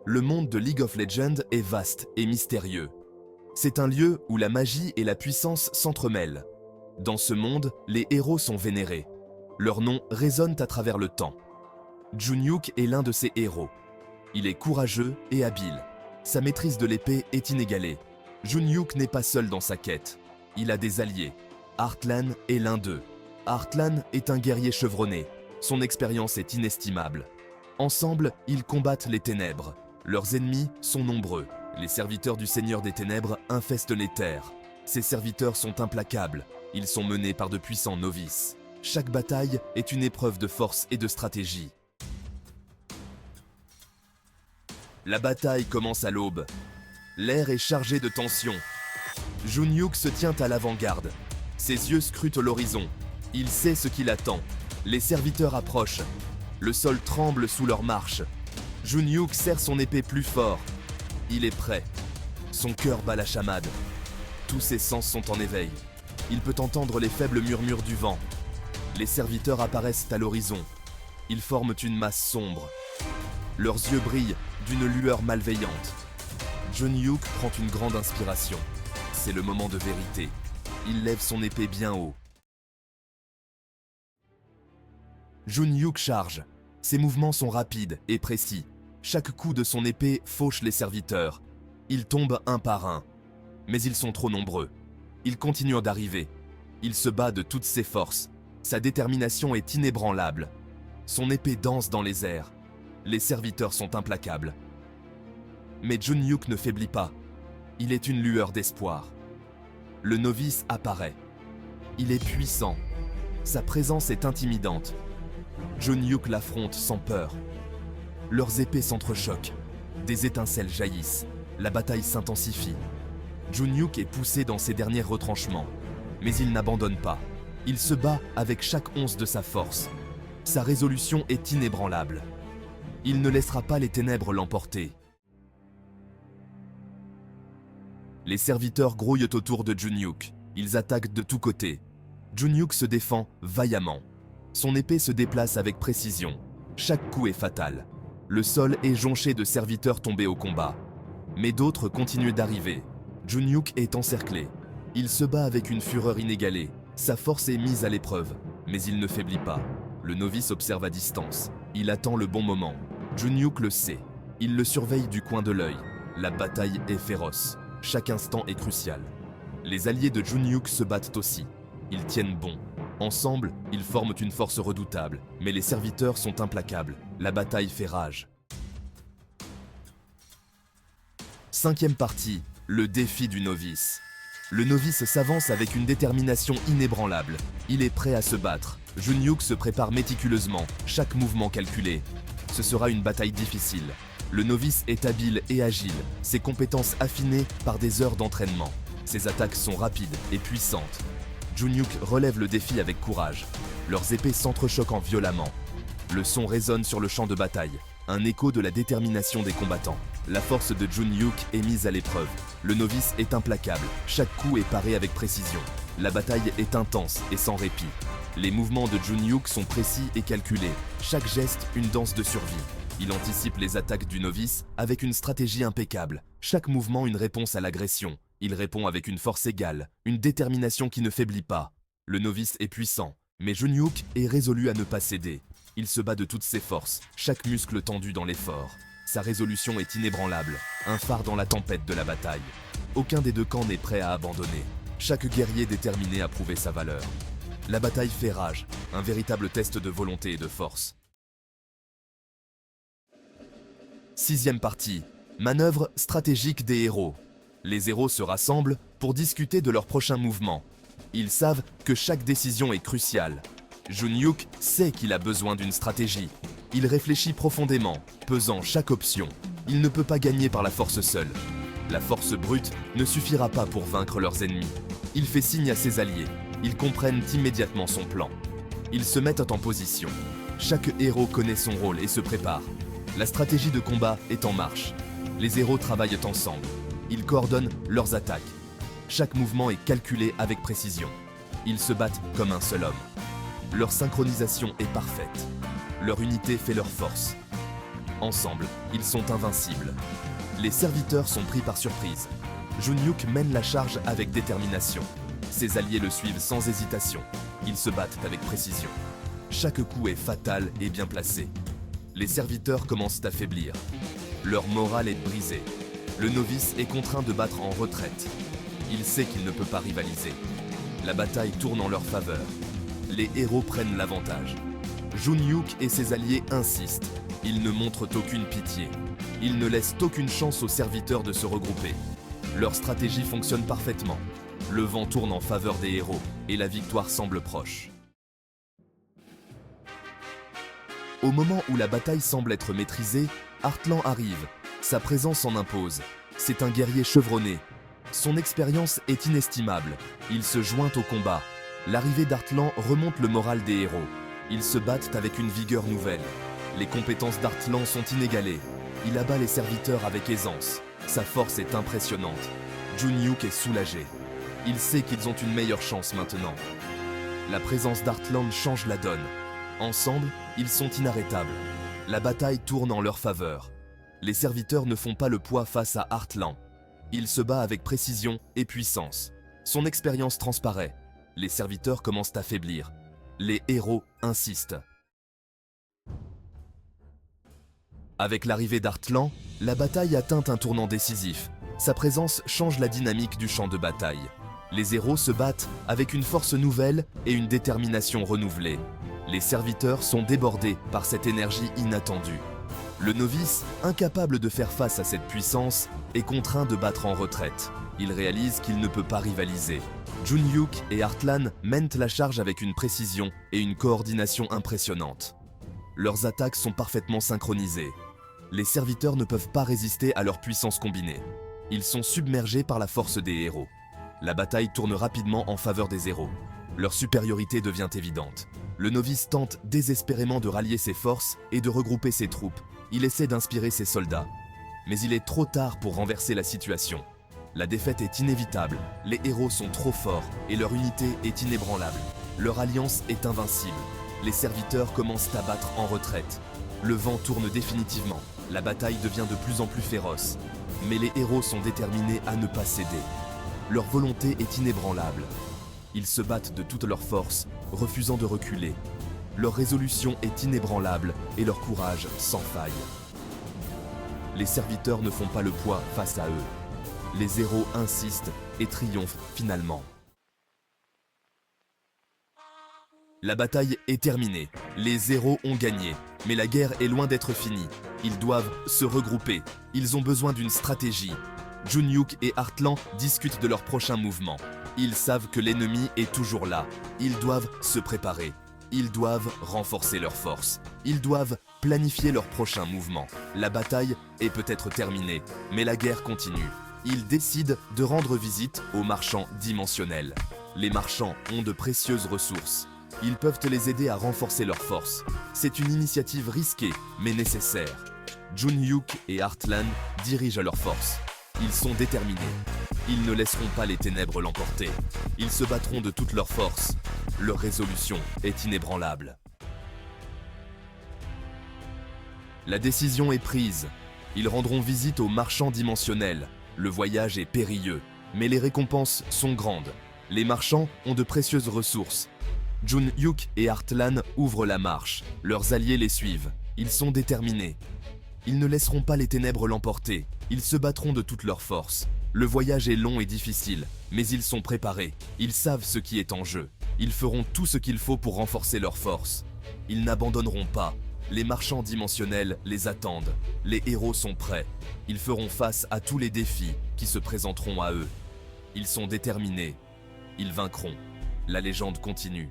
Le monde de League of Legends est vaste et mystérieux. C'est un lieu où la magie et la puissance s'entremêlent. Dans ce monde, les héros sont vénérés. Leurs noms résonnent à travers le temps. Junyuk est l'un de ces héros. Il est courageux et habile. Sa maîtrise de l'épée est inégalée. Junyuk n'est pas seul dans sa quête. Il a des alliés. Heartland est l'un d'eux. Heartland est un guerrier chevronné. Son expérience est inestimable. Ensemble, ils combattent les ténèbres. Leurs ennemis sont nombreux. Les serviteurs du Seigneur des Ténèbres infestent les terres. Ces serviteurs sont implacables. Ils sont menés par de puissants novices. Chaque bataille est une épreuve de force et de stratégie. La bataille commence à l'aube. L'air est chargé de tension. Junyuk se tient à l'avant-garde. Ses yeux scrutent l'horizon. Il sait ce qu'il attend. Les serviteurs approchent. Le sol tremble sous leur marche. Junyuk serre son épée plus fort. Il est prêt. Son cœur bat la chamade. Tous ses sens sont en éveil. Il peut entendre les faibles murmures du vent. Les serviteurs apparaissent à l'horizon. Ils forment une masse sombre. Leurs yeux brillent d'une lueur malveillante. Junyuk prend une grande inspiration. C'est le moment de vérité. Il lève son épée bien haut. Junyuk charge. Ses mouvements sont rapides et précis. Chaque coup de son épée fauche les serviteurs. Ils tombent un par un. Mais ils sont trop nombreux. Il continue d'arriver. Il se bat de toutes ses forces. Sa détermination est inébranlable. Son épée danse dans les airs. Les serviteurs sont implacables. Mais Junyuk ne faiblit pas. Il est une lueur d'espoir. Le novice apparaît. Il est puissant. Sa présence est intimidante. Junyuk l'affronte sans peur. Leurs épées s'entrechoquent. Des étincelles jaillissent. La bataille s'intensifie. Junyuk est poussé dans ses derniers retranchements. Mais il n'abandonne pas. Il se bat avec chaque once de sa force. Sa résolution est inébranlable. Il ne laissera pas les ténèbres l'emporter. Les serviteurs grouillent autour de Junyuk. Ils attaquent de tous côtés. Junyuk se défend vaillamment. Son épée se déplace avec précision. Chaque coup est fatal. Le sol est jonché de serviteurs tombés au combat. Mais d'autres continuent d'arriver. Junyuk est encerclé. Il se bat avec une fureur inégalée. Sa force est mise à l'épreuve, mais il ne faiblit pas. Le novice observe à distance. Il attend le bon moment. Junyuk le sait. Il le surveille du coin de l'œil. La bataille est féroce. Chaque instant est crucial. Les alliés de Junyuk se battent aussi. Ils tiennent bon. Ensemble, ils forment une force redoutable, mais les serviteurs sont implacables. La bataille fait rage. Cinquième partie, le défi du novice. Le novice s'avance avec une détermination inébranlable. Il est prêt à se battre. Junyuk se prépare méticuleusement, chaque mouvement calculé. Ce sera une bataille difficile. Le novice est habile et agile, ses compétences affinées par des heures d'entraînement. Ses attaques sont rapides et puissantes. Junyuk relève le défi avec courage. Leurs épées s'entrechoquent violemment. Le son résonne sur le champ de bataille, un écho de la détermination des combattants. La force de Junyuk est mise à l'épreuve. Le novice est implacable, chaque coup est paré avec précision. La bataille est intense et sans répit. Les mouvements de Junyuk sont précis et calculés. Chaque geste, une danse de survie. Il anticipe les attaques du novice avec une stratégie impeccable. Chaque mouvement, une réponse à l'agression. Il répond avec une force égale, une détermination qui ne faiblit pas. Le novice est puissant, mais Junyuk est résolu à ne pas céder. Il se bat de toutes ses forces, chaque muscle tendu dans l'effort. Sa résolution est inébranlable, un phare dans la tempête de la bataille. Aucun des deux camps n'est prêt à abandonner. Chaque guerrier déterminé à prouver sa valeur. La bataille fait rage, un véritable test de volonté et de force. Sixième partie, manœuvre stratégique des héros. Les héros se rassemblent pour discuter de leur prochain mouvement. Ils savent que chaque décision est cruciale. Junyuk sait qu'il a besoin d'une stratégie. Il réfléchit profondément, pesant chaque option. Il ne peut pas gagner par la force seule. La force brute ne suffira pas pour vaincre leurs ennemis. Il fait signe à ses alliés. Ils comprennent immédiatement son plan. Ils se mettent en position. Chaque héros connaît son rôle et se prépare. La stratégie de combat est en marche. Les héros travaillent ensemble. Ils coordonnent leurs attaques. Chaque mouvement est calculé avec précision. Ils se battent comme un seul homme. Leur synchronisation est parfaite. Leur unité fait leur force. Ensemble, ils sont invincibles. Les serviteurs sont pris par surprise. Junyuk mène la charge avec détermination. Ses alliés le suivent sans hésitation. Ils se battent avec précision. Chaque coup est fatal et bien placé. Les serviteurs commencent à faiblir. Leur morale est brisée. Le novice est contraint de battre en retraite. Il sait qu'il ne peut pas rivaliser. La bataille tourne en leur faveur. Les héros prennent l'avantage. Junyuk et ses alliés insistent. Ils ne montrent aucune pitié. Ils ne laissent aucune chance aux serviteurs de se regrouper. Leur stratégie fonctionne parfaitement. Le vent tourne en faveur des héros et la victoire semble proche. Au moment où la bataille semble être maîtrisée, Heartland arrive. Sa présence en impose. C'est un guerrier chevronné. Son expérience est inestimable. Il se joint au combat. L'arrivée d'Heartland remonte le moral des héros. Ils se battent avec une vigueur nouvelle. Les compétences d'Heartland sont inégalées. Il abat les serviteurs avec aisance. Sa force est impressionnante. Junyuk est soulagé. Il sait qu'ils ont une meilleure chance maintenant. La présence d'Heartland change la donne. Ensemble, ils sont inarrêtables. La bataille tourne en leur faveur. Les serviteurs ne font pas le poids face à Heartland. Il se bat avec précision et puissance. Son expérience transparaît. Les serviteurs commencent à faiblir. Les héros insistent. Avec l'arrivée d'Heartland, la bataille atteint un tournant décisif. Sa présence change la dynamique du champ de bataille. Les héros se battent avec une force nouvelle et une détermination renouvelée. Les serviteurs sont débordés par cette énergie inattendue. Le novice, incapable de faire face à cette puissance, est contraint de battre en retraite. Il réalise qu'il ne peut pas rivaliser. Junyuk et Heartland mènent la charge avec une précision et une coordination impressionnantes. Leurs attaques sont parfaitement synchronisées. Les serviteurs ne peuvent pas résister à leur puissance combinée. Ils sont submergés par la force des héros. La bataille tourne rapidement en faveur des héros. Leur supériorité devient évidente. Le novice tente désespérément de rallier ses forces et de regrouper ses troupes. Il essaie d'inspirer ses soldats. Mais il est trop tard pour renverser la situation. La défaite est inévitable, les héros sont trop forts et leur unité est inébranlable. Leur alliance est invincible. Les serviteurs commencent à battre en retraite. Le vent tourne définitivement. La bataille devient de plus en plus féroce. Mais les héros sont déterminés à ne pas céder. Leur volonté est inébranlable. Ils se battent de toute leur force, refusant de reculer. Leur résolution est inébranlable et leur courage sans faille. Les serviteurs ne font pas le poids face à eux. Les héros insistent et triomphent finalement. La bataille est terminée. Les héros ont gagné. Mais la guerre est loin d'être finie. Ils doivent se regrouper. Ils ont besoin d'une stratégie. Junyuk et Heartland discutent de leur prochain mouvement. Ils savent que l'ennemi est toujours là. Ils doivent se préparer. Ils doivent renforcer leurs forces. Ils doivent planifier leur prochain mouvement. La bataille est peut-être terminée, mais la guerre continue. Ils décident de rendre visite aux marchands dimensionnels. Les marchands ont de précieuses ressources. Ils peuvent les aider à renforcer leurs forces. C'est une initiative risquée, mais nécessaire. Junyuk et Heartland dirigent leurs forces. Ils sont déterminés. Ils ne laisseront pas les ténèbres l'emporter. Ils se battront de toute leur force. Leur résolution est inébranlable. La décision est prise. Ils rendront visite aux marchands dimensionnels. Le voyage est périlleux, mais les récompenses sont grandes. Les marchands ont de précieuses ressources. Junyuk et Heartland ouvrent la marche. Leurs alliés les suivent. Ils sont déterminés. Ils ne laisseront pas les ténèbres l'emporter. Ils se battront de toute leur force. Le voyage est long et difficile, mais ils sont préparés. Ils savent ce qui est en jeu. Ils feront tout ce qu'il faut pour renforcer leur force. Ils n'abandonneront pas. Les marchands dimensionnels les attendent. Les héros sont prêts. Ils feront face à tous les défis qui se présenteront à eux. Ils sont déterminés. Ils vaincront. La légende continue.